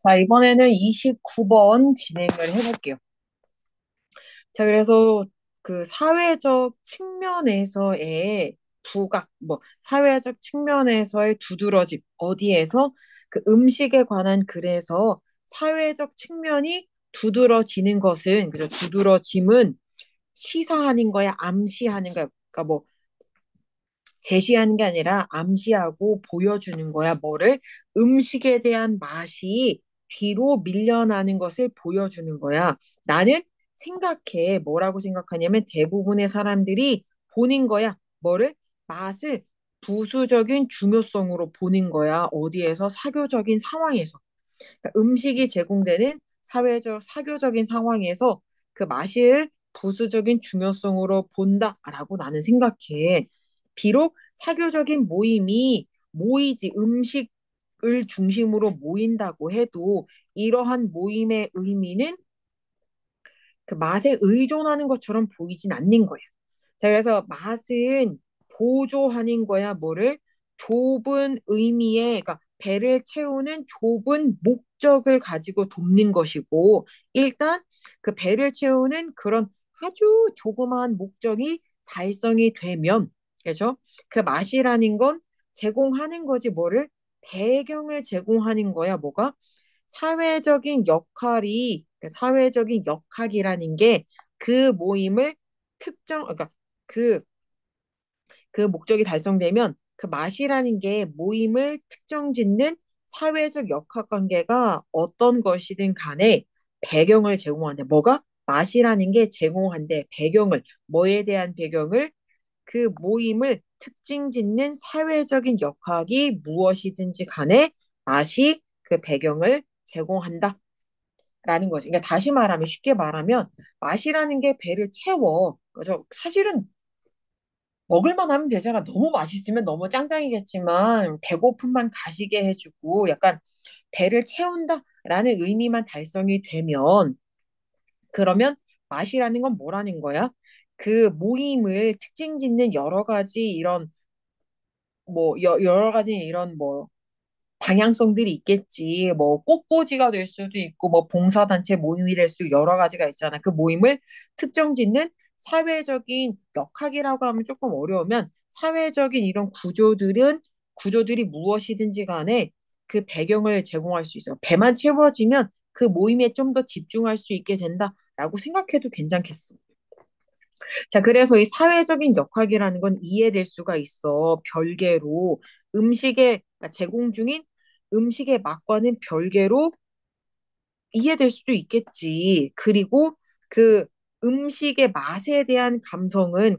자, 이번에는 29번 진행을 해볼게요. 자, 그래서 그 사회적 측면에서의 부각, 사회적 측면에서의 두드러짐, 어디에서 그 음식에 관한 글에서 사회적 측면이 두드러지는 것은, 그죠? 두드러짐은 시사하는 거야, 암시하는 거야. 그러니까 뭐, 제시하는 게 아니라 암시하고 보여주는 거야. 뭐를? 음식에 대한 맛이 뒤로 밀려나는 것을 보여주는 거야. 나는 생각해. 뭐라고 생각하냐면 대부분의 사람들이 보는 거야. 뭐를? 맛을 부수적인 중요성으로 보는 거야. 어디에서? 사교적인 상황에서. 그러니까 음식이 제공되는 사회적, 사교적인 상황에서 그 맛을 부수적인 중요성으로 본다라고 나는 생각해. 비록 사교적인 모임이 모이지 음식을 중심으로 모인다고 해도 이러한 모임의 의미는 그 맛에 의존하는 것처럼 보이진 않는 거야. 자, 그래서 맛은 보조하는 거야, 뭐를? 좁은 의미의, 그러니까 배를 채우는 좁은 목적을 가지고 돕는 것이고, 일단 그 배를 채우는 그런 아주 조그마한 목적이 달성이 되면, 그죠? 그 맛이라는 건 제공하는 거지, 뭐를? 배경을 제공하는 거야, 뭐가? 사회적인 역할이, 그 사회적인 역학이라는 게 그 모임을 그러니까 그, 그 목적이 달성되면 그 맛이라는 게 모임을 특정 짓는 사회적 역학 관계가 어떤 것이든 간에 배경을 제공한대. 뭐가? 맛이라는 게 제공한대. 배경을, 뭐에 대한 배경을? 그 모임을 특징 짓는 사회적인 역학이 무엇이든지 간에 맛이 그 배경을 제공한다. 라는 거지. 그러니까 다시 말하면 쉽게 말하면 맛이라는 게 배를 채워. 그죠? 사실은 먹을만 하면 되잖아. 너무 맛있으면 너무 짱짱이겠지만 배고픔만 가시게 해주고 약간 배를 채운다라는 의미만 달성이 되면 그러면 맛이라는 건 뭐라는 거야? 그 모임을 특징 짓는 여러 가지 이런 여러 가지 이런 방향성들이 있겠지. 뭐 꽃꽂이가 될 수도 있고 뭐 봉사단체 모임이 될 수 여러 가지가 있잖아. 그 모임을 특정 짓는 사회적인 역학이라고 하면 조금 어려우면 사회적인 이런 구조들이 무엇이든지 간에 그 배경을 제공할 수 있어. 배만 채워지면 그 모임에 좀 더 집중할 수 있게 된다라고 생각해도 괜찮겠어. 자, 그래서 이 사회적인 역학이라는 건 이해될 수가 있어. 별개로 그러니까 제공 중인 음식의 맛과는 별개로 이해될 수도 있겠지. 그리고 그 음식의 맛에 대한 감상은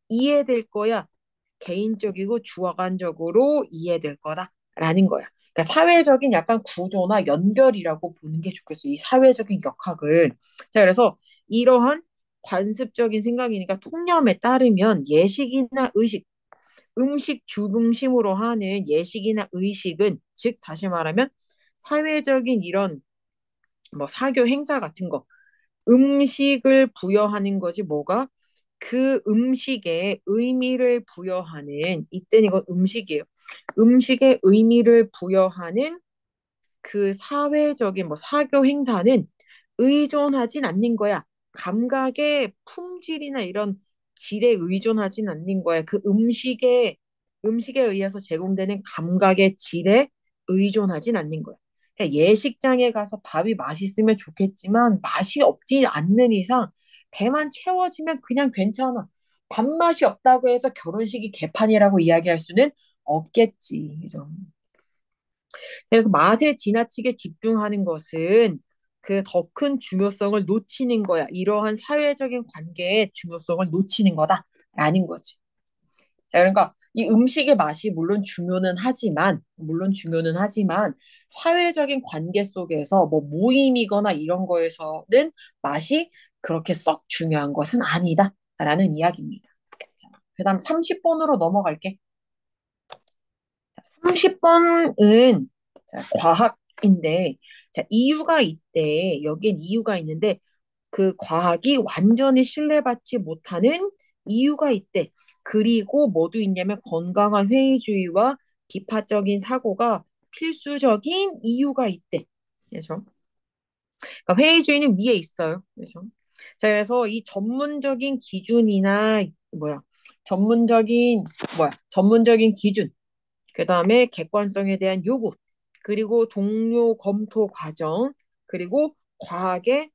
이해될 거야. 개인적이고 주관적으로 이해될 거다라는 거야. 그러니까 사회적인 약간 구조나 연결이라고 보는 게 좋겠어. 이 사회적인 역학을. 자, 그래서 이러한 관습적인 생각이니까 통념에 따르면 예식이나 의식, 음식 중심으로 하는 예식이나 의식은, 즉, 다시 말하면 사회적인 이런 사교 행사 같은 거, 음식을 부여하는 거지, 뭐가? 그 음식에 의미를 부여하는, 이때는 이건 음식이에요. 음식에 의미를 부여하는 그 사회적인 사교 행사는 의존하진 않는 거야. 감각의 품질이나 이런 질에 의존하진 않는 거야. 그 음식에 의해서 제공되는 감각의 질에 의존하진 않는 거야. 그러니까 예식장에 가서 밥이 맛있으면 좋겠지만 맛이 없지 않는 이상 배만 채워지면 그냥 괜찮아. 밥맛이 없다고 해서 결혼식이 개판이라고 이야기할 수는 없겠지. 그죠? 그래서 맛에 지나치게 집중하는 것은 그 더 큰 중요성을 놓치는 거야. 이러한 사회적인 관계의 중요성을 놓치는 거다라는 거지. 자, 그러니까 이 음식의 맛이 물론 중요는 하지만 사회적인 관계 속에서 모임이거나 이런 거에서는 맛이 그렇게 썩 중요한 것은 아니다라는 이야기입니다. 자, 그다음 30번으로 넘어갈게. 30번은 과학인데, 자, 이유가 있대. 여기엔 이유가 있는데, 그 과학이 완전히 신뢰받지 못하는 이유가 있대. 그리고 뭐도 있냐면 건강한 회의주의와 비판적인 사고가 필수적인 이유가 있대. 그래서 그러니까 회의 주인은 위에 있어요. 그래서 자, 그래서 이 전문적인 기준이나 뭐야, 전문적인 전문적인 기준, 그다음에 객관성에 대한 요구, 그리고 동료 검토 과정, 그리고 과학의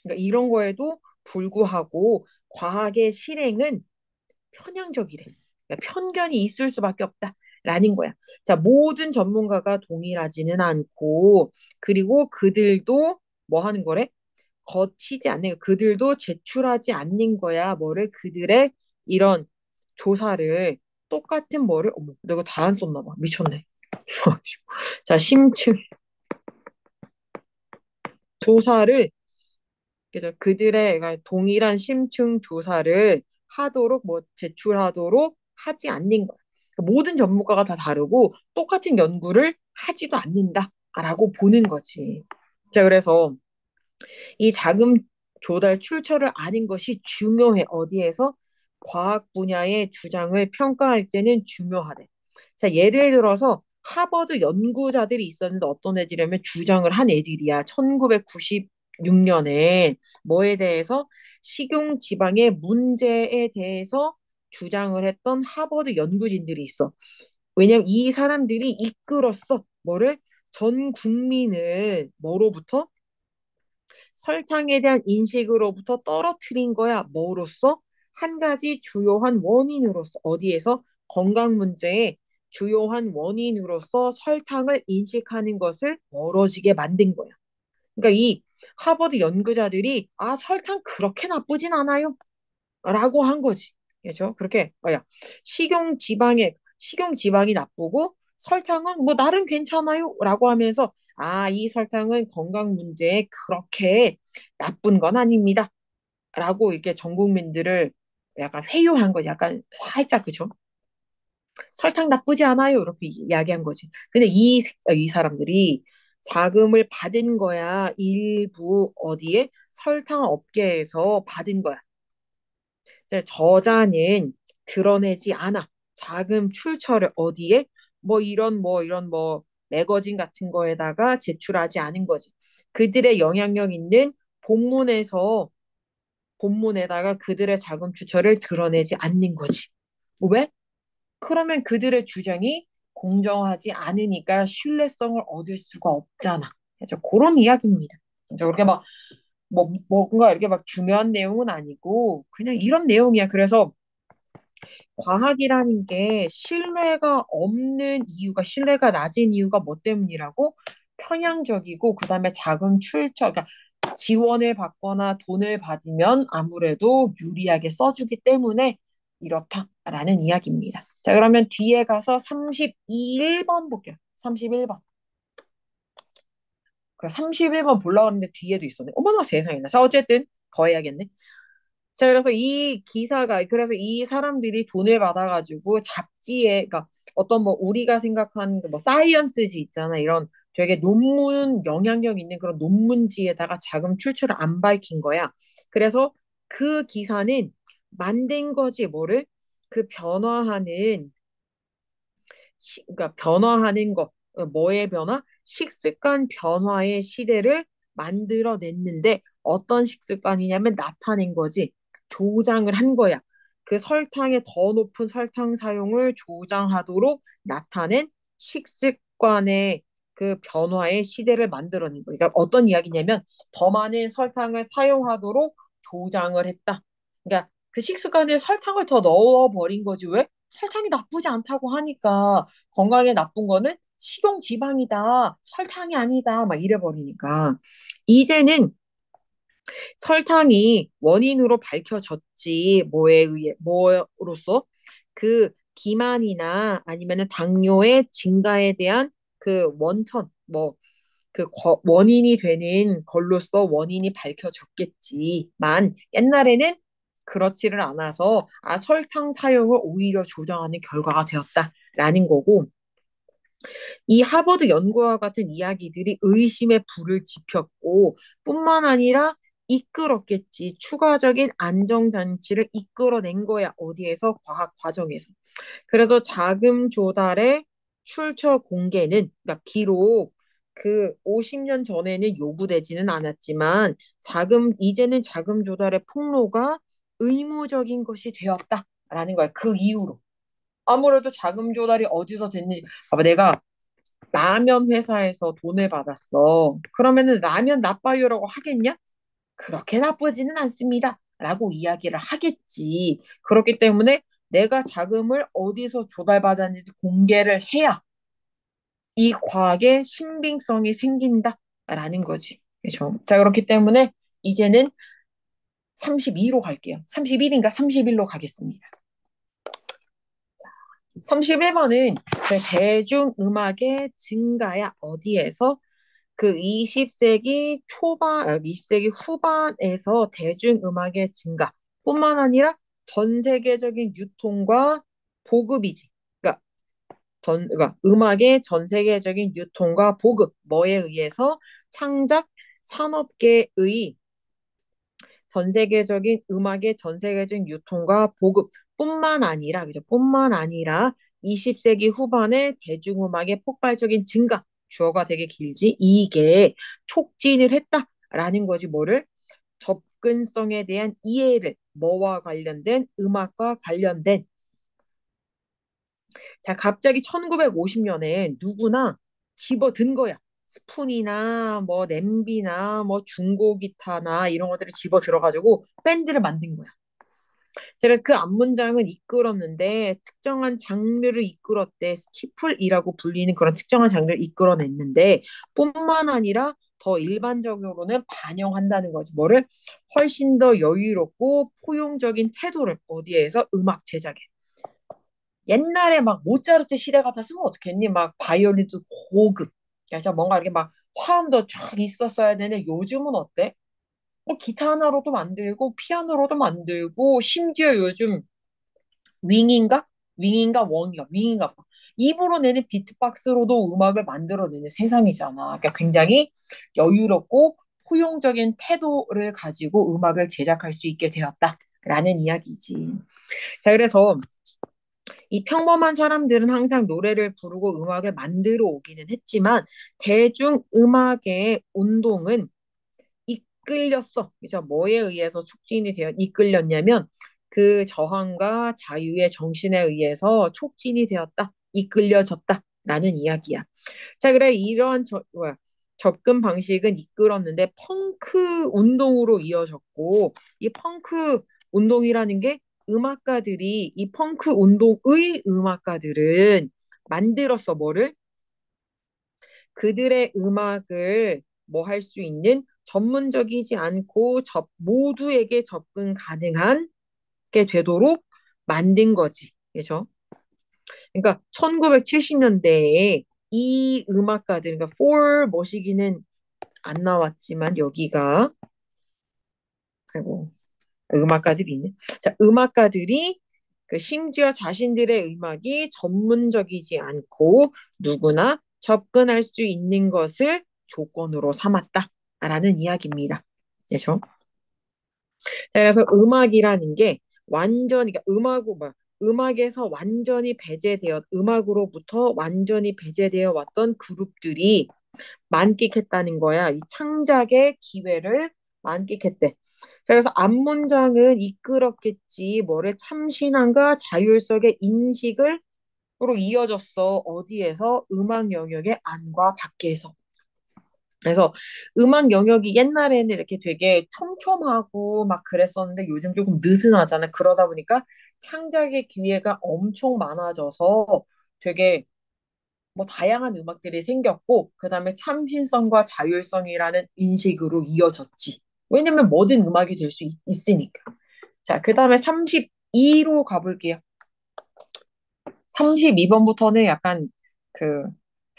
그러니까 이런 거에도 불구하고 과학의 실행은 편향적이래. 그러니까 편견이 있을 수밖에 없다라는 거야. 자, 모든 전문가가 동일하지는 않고, 그리고 그들도 뭐 하는 거래? 거치지 않는, 그들도 제출하지 않는 거야. 뭐를, 그들의 이런 조사를, 똑같은 뭐를, 어머, 내가 다 안 썼나 봐. 미쳤네. 자, 심층 조사를, 그래서 그들의 그러니까 동일한 심층 조사를 하도록 뭐 제출하도록 하지 않는 거야. 그러니까 모든 전문가가 다 다르고 똑같은 연구를 하지도 않는다라고 보는 거지. 자, 그래서 이 자금 조달 출처를 아는 것이 중요해. 어디에서? 과학 분야의 주장을 평가할 때는 중요하대. 자, 예를 들어서 하버드 연구자들이 있었는데 어떤 애들이냐면 주장을 한 애들이야. 1996년에 뭐에 대해서? 식용 지방의 문제에 대해서 주장을 했던 하버드 연구진들이 있어. 왜냐면 이 사람들이 이끌었어. 뭐를? 전 국민을 뭐로부터? 설탕에 대한 인식으로부터 떨어뜨린 거야. 뭐로써? 한 가지 주요한 원인으로서 어디에서 건강 문제의 주요한 원인으로서 설탕을 인식하는 것을 멀어지게 만든 거야. 그러니까 이 하버드 연구자들이 설탕 그렇게 나쁘진 않아요. 라고 한 거지. 그죠? 그렇게 식용 지방이 나쁘고 설탕은 뭐 나름 괜찮아요. 라고 하면서 이 설탕은 건강 문제에 그렇게 나쁜 건 아닙니다. 라고 이렇게 전 국민들을 약간 회유한 거 약간 살짝 그죠? 설탕 나쁘지 않아요. 이렇게 이야기한 거지. 근데 이 사람들이 자금을 받은 거야. 일부 어디에? 설탕 업계에서 받은 거야. 저자는 드러내지 않아. 자금 출처를 어디에? 뭐 이런 매거진 같은 거에다가 제출하지 않은 거지. 그들의 영향력 있는 본문에서 본문에다가 그들의 자금 출처를 드러내지 않는 거지. 왜? 그러면 그들의 주장이 공정하지 않으니까 신뢰성을 얻을 수가 없잖아. 그래서 그런 이야기입니다. 그래서 그렇게 막 뭔가 이렇게 막 중요한 내용은 아니고 그냥 이런 내용이야. 그래서 과학이라는 게 신뢰가 낮은 이유가 뭐 때문이라고? 편향적이고, 그 다음에 자금 출처, 그러니까 지원을 받거나 돈을 받으면 아무래도 유리하게 써주기 때문에 이렇다라는 이야기입니다. 자, 그러면 뒤에 가서 31번 볼게요. 31번. 그래, 31번 보려고 했는데 뒤에도 있었네. 어머나 세상에나. 자, 어쨌든 더 해야겠네. 자, 그래서 이 사람들이 돈을 받아가지고 잡지에, 그러니까 어떤 뭐 우리가 생각하는 그뭐 사이언스지 있잖아. 이런 되게 영향력 있는 그런 논문지에다가 자금 출처를 안 밝힌 거야. 그래서 그 기사는 만든 거지, 뭐를? 그 그러니까 변화하는 것, 뭐의 변화? 식습관 변화의 시대를 만들어냈는데 어떤 식습관이냐면 나타낸 거지. 조장을 한 거야. 그 설탕의 더 높은 설탕 사용을 조장하도록 나타낸 식습관의 그 변화의 시대를 만들어낸 거야. 그러니까 어떤 이야기냐면 더 많은 설탕을 사용하도록 조장을 했다. 그러니까 그 식습관에 설탕을 더 넣어버린 거지. 왜? 설탕이 나쁘지 않다고 하니까 건강에 나쁜 거는 식용 지방이다, 설탕이 아니다, 막 이래버리니까. 이제는 설탕이 원인으로 밝혀졌지, 뭐로서? 그 비만이나 아니면은 당뇨의 증가에 대한 그 원인이 되는 걸로써 원인이 밝혀졌겠지만, 옛날에는 그렇지를 않아서, 설탕 사용을 오히려 조정하는 결과가 되었다라는 거고, 이 하버드 연구와 같은 이야기들이 의심의 불을 지폈고 뿐만 아니라 이끌었겠지. 추가적인 안정장치를 이끌어낸 거야. 어디에서? 과학 과정에서. 그래서 자금 조달의 출처 공개는, 그러니까 비록 그 50년 전에는 요구되지는 않았지만 이제는 자금 조달의 폭로가 의무적인 것이 되었다라는 거야. 그 이후로. 아무래도 자금 조달이 어디서 됐는지. 봐봐, 내가 라면 회사에서 돈을 받았어. 그러면은 라면 나빠요라고 하겠냐? 그렇게 나쁘지는 않습니다. 라고 이야기를 하겠지. 그렇기 때문에 내가 자금을 어디서 조달받았는지 공개를 해야 이 과학의 신빙성이 생긴다라는 거지. 그렇죠? 자, 그렇기 때문에 이제는 32로 갈게요. 31인가 31로 가겠습니다. 31번은 대중음악의 증가야 어디에서 그 20세기 초반, 20세기 후반에서 대중음악의 증가뿐만 아니라 전 세계적인 유통과 보급이지. 그러니까 그러니까 음악의 전 세계적인 유통과 보급, 뭐에 의해서 창작 산업계의 전 세계적인 음악의 전 세계적인 유통과 보급뿐만 아니라, 그죠? 뿐만 아니라 20세기 후반에 대중음악의 폭발적인 증가, 주어가 되게 길지? 이게 촉진을 했다라는 거지. 뭐를? 접근성에 대한 이해를, 뭐와 관련된? 음악과 관련된. 자, 갑자기 1950년에 누구나 집어든 거야. 스푼이나 뭐 냄비나 뭐 중고 기타나 이런 것들을 집어 들어가지고 밴드를 만든 거야. 그래서 그 앞문장은 이끌었는데 특정한 장르를 이끌었대. 스키플이라고 불리는 그런 특정한 장르를 이끌어냈는데 뿐만 아니라 더 일반적으로는 반영한다는 거지. 뭐를? 훨씬 더 여유롭고 포용적인 태도를 어디에서? 음악 제작에. 옛날에 막 모차르트 시대 같았으면 어떻겠니? 막 바이올린도 고급. 그래서 뭔가 이렇게 막 화음도 쫙 있었어야 되는 요즘은 어때? 뭐 기타 하나로도 만들고 피아노로도 만들고 심지어 요즘 윙인가? 윙인가 웡인가? 윙인가 봐. 입으로 내는 비트박스로도 음악을 만들어내는 세상이잖아. 그러니까 굉장히 여유롭고 포용적인 태도를 가지고 음악을 제작할 수 있게 되었다라는 이야기지. 자, 그래서 이 평범한 사람들은 항상 노래를 부르고 음악을 만들어 오기는 했지만 대중음악의 운동은 이끌렸어. 그죠? 뭐에 의해서 촉진이 되어 이끌렸냐면 그 저항과 자유의 정신에 의해서 촉진이 되었다. 이끌려졌다라는 이야기야. 자, 그래 이러한 접근 방식은 이끌었는데 펑크 운동으로 이어졌고 이 펑크 운동이라는 게 음악가들이 이 펑크 운동의 음악가들은 만들었어. 뭐를? 그들의 음악을 뭐 할 수 있는 전문적이지 않고 모두에게 접근 가능한 게 되도록 만든 거지. 그죠? 그러니까 1970년대에 이 음악가들, 그러니까 for 뭐시기는 안 나왔지만 여기가 아이고 음악가들이 있네. 자, 음악가들이 그 심지어 자신들의 음악이 전문적이지 않고 누구나 접근할 수 있는 것을 조건으로 삼았다라는 이야기입니다. 그렇죠? 그래서 음악이라는 게 완전히 그러니까 음악에서 완전히 배제되어 음악으로부터 완전히 배제되어 왔던 그룹들이 만끽했다는 거야. 이 창작의 기회를 만끽했대. 그래서 앞문장은 이끌었겠지. 뭐래? 참신함과 자율성의 인식을 으로 이어졌어. 어디에서? 음악 영역의 안과 밖에서. 그래서 음악 영역이 옛날에는 이렇게 되게 촘촘하고 막 그랬었는데 요즘 조금 느슨하잖아. 그러다 보니까 창작의 기회가 엄청 많아져서 되게 뭐 다양한 음악들이 생겼고 그다음에 참신성과 자율성이라는 인식으로 이어졌지. 왜냐면 뭐든 음악이 될 수 있으니까. 자, 그다음에 32로 가볼게요. 32번부터는 약간 그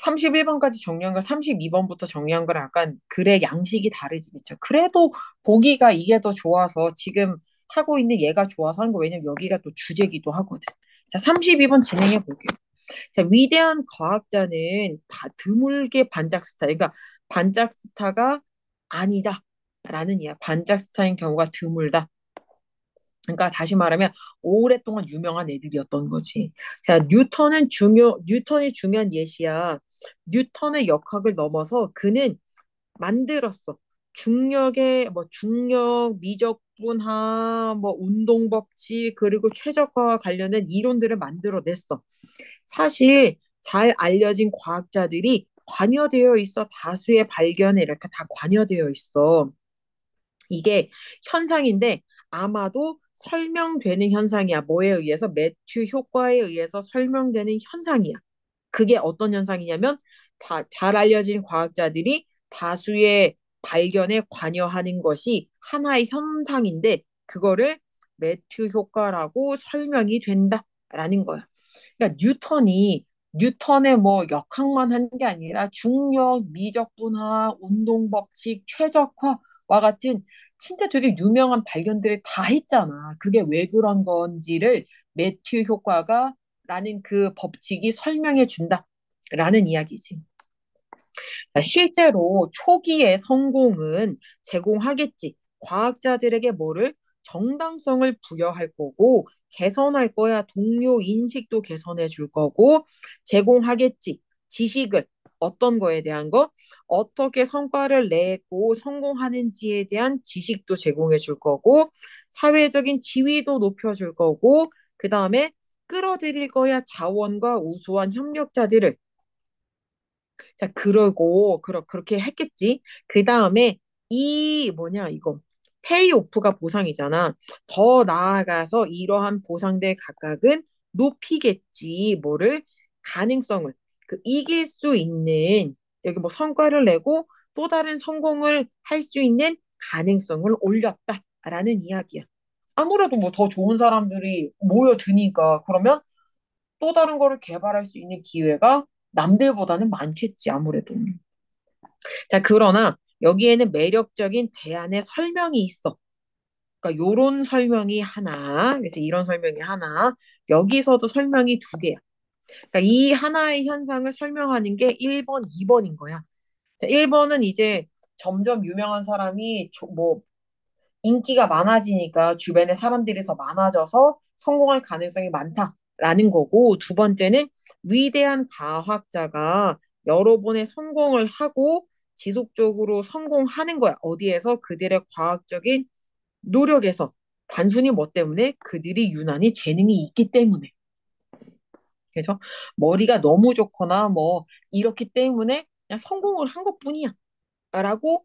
31번까지 정리한 걸 32번부터 정리한 거랑 약간 글의 양식이 다르지겠죠. 그래도 보기가 이게 더 좋아서 지금 하고 있는 얘가 좋아서 한 거 왜냐면 여기가 또 주제기도 하거든. 자, 32번 진행해 볼게요. 자, 위대한 과학자는 드물게 반짝스타, 그러니까 반짝스타가 아니다. 라는 이야. 반짝스타인 경우가 드물다. 그러니까 다시 말하면 오랫동안 유명한 애들이었던 거지. 자, 뉴턴이 중요한 예시야. 뉴턴의 역학을 넘어서 그는 만들었어. 중력, 미적분화, 뭐 운동 법칙, 그리고 최적화와 관련된 이론들을 만들어냈어. 사실 잘 알려진 과학자들이 관여되어 있어. 다수의 발견에 이렇게 다 관여되어 있어. 이게 현상인데 아마도 설명되는 현상이야. 뭐에 의해서? 매튜 효과에 의해서 설명되는 현상이야. 그게 어떤 현상이냐면 잘 알려진 과학자들이 다수의 발견에 관여하는 것이 하나의 현상인데 그거를 매튜 효과라고 설명이 된다라는 거야. 그러니까 뉴턴의 뭐 역학만 한 게 아니라 중력, 미적분화, 운동 법칙, 최적화와 같은 진짜 되게 유명한 발견들을 다 했잖아. 그게 왜 그런 건지를 매튜 효과가 라는 그 법칙이 설명해 준다라는 이야기지. 실제로 초기의 성공은 제공하겠지. 과학자들에게 뭐를 정당성을 부여할 거고 개선할 거야. 동료 인식도 개선해 줄 거고 제공하겠지. 지식을 어떤 거에 대한 거, 어떻게 성과를 내고 성공하는지에 대한 지식도 제공해 줄 거고 사회적인 지위도 높여 줄 거고 그다음에 끌어들일 거야. 자원과 우수한 협력자들을. 자, 그렇게 했겠지. 그 다음에 이거, 페이오프가 보상이잖아. 더 나아가서 이러한 보상들 각각은 높이겠지. 가능성을. 이길 수 있는, 여기 뭐 성과를 내고 또 다른 성공을 할 수 있는 가능성을 올렸다라는 이야기야. 아무래도 뭐 더 좋은 사람들이 모여드니까, 그러면 또 다른 거를 개발할 수 있는 기회가 남들보다는 많겠지, 아무래도. 자, 그러나 여기에는 매력적인 대안의 설명이 있어. 그러니까 요런 설명이 하나, 그래서 이런 설명이 하나, 여기서도 설명이 두 개야. 그러니까 이 하나의 현상을 설명하는 게 1번, 2번인 거야. 자, 1번은 이제 점점 유명한 사람이 인기가 많아지니까 주변에 사람들이 더 많아져서 성공할 가능성이 많다라는 거고, 두 번째는 위대한 과학자가 여러 번의 성공을 하고 지속적으로 성공하는 거야. 어디에서? 그들의 과학적인 노력에서. 단순히 뭐 때문에? 그들이 유난히 재능이 있기 때문에. 그래서 머리가 너무 좋거나 뭐 이렇기 때문에 그냥 성공을 한 것뿐이야. 라고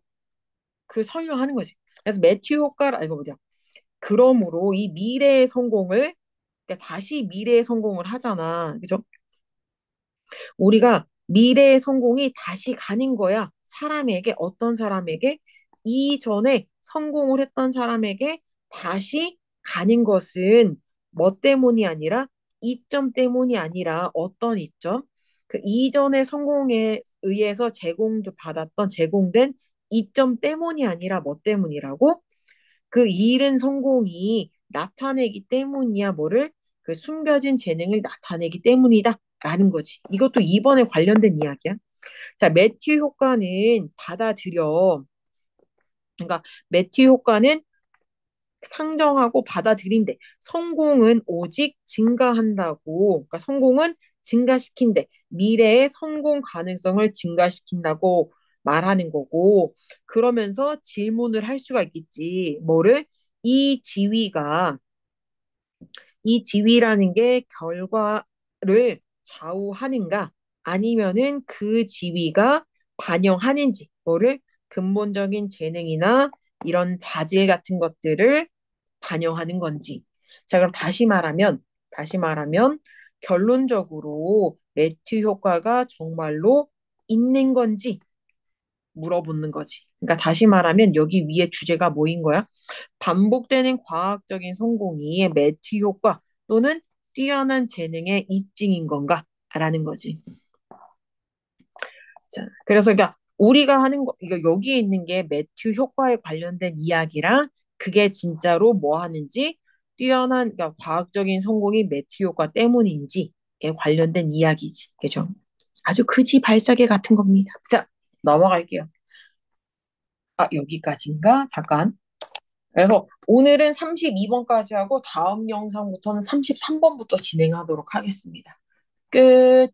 설명하는 거지. 그래서 매튜 효과라, 이거 뭐냐. 그러므로 이 미래의 성공을, 그러니까 다시 미래의 성공을 하잖아. 그죠? 우리가 미래의 성공이 다시 가는 거야. 어떤 사람에게, 이전에 성공을 했던 사람에게 다시 가는 것은 뭐 때문이 아니라, 이점 때문이 아니라 어떤 이점? 그 이전의 성공에 의해서 제공된 이점 때문이 아니라 뭐 때문이라고? 그 잃은 성공이 나타내기 때문이야. 숨겨진 재능을 나타내기 때문이다. 라는 거지. 이것도 이번에 관련된 이야기야. 자, 매튜 효과는 받아들여. 그러니까 매튜 효과는 상정하고 받아들인대. 성공은 오직 증가한다고. 그러니까 성공은 증가시킨대. 미래의 성공 가능성을 증가시킨다고 말하는 거고. 그러면서 질문을 할 수가 있겠지. 이 지위가, 이 지위라는 게 결과를 좌우하는가? 아니면은 그 지위가 반영하는지, 근본적인 재능이나 이런 자질 같은 것들을 반영하는 건지. 자, 그럼 다시 말하면, 결론적으로 매튜 효과가 정말로 있는 건지 물어보는 거지. 그러니까 다시 말하면 여기 위에 주제가 뭐인 거야? 반복되는 과학적인 성공이 매튜 효과 또는 뛰어난 재능의 입증인 건가? 라는 거지. 자, 그래서 그러니까 우리가 하는 거, 이거 여기에 있는 게 매튜 효과에 관련된 이야기랑 그게 진짜로 뭐 하는지 그러니까 과학적인 성공이 매튜 효과 때문인지에 관련된 이야기지. 그죠? 아주 그지 발사계 같은 겁니다. 자, 넘어갈게요. 아, 여기까지인가? 잠깐. 그래서 오늘은 32번까지 하고 다음 영상부터는 33번부터 진행하도록 하겠습니다. 끝.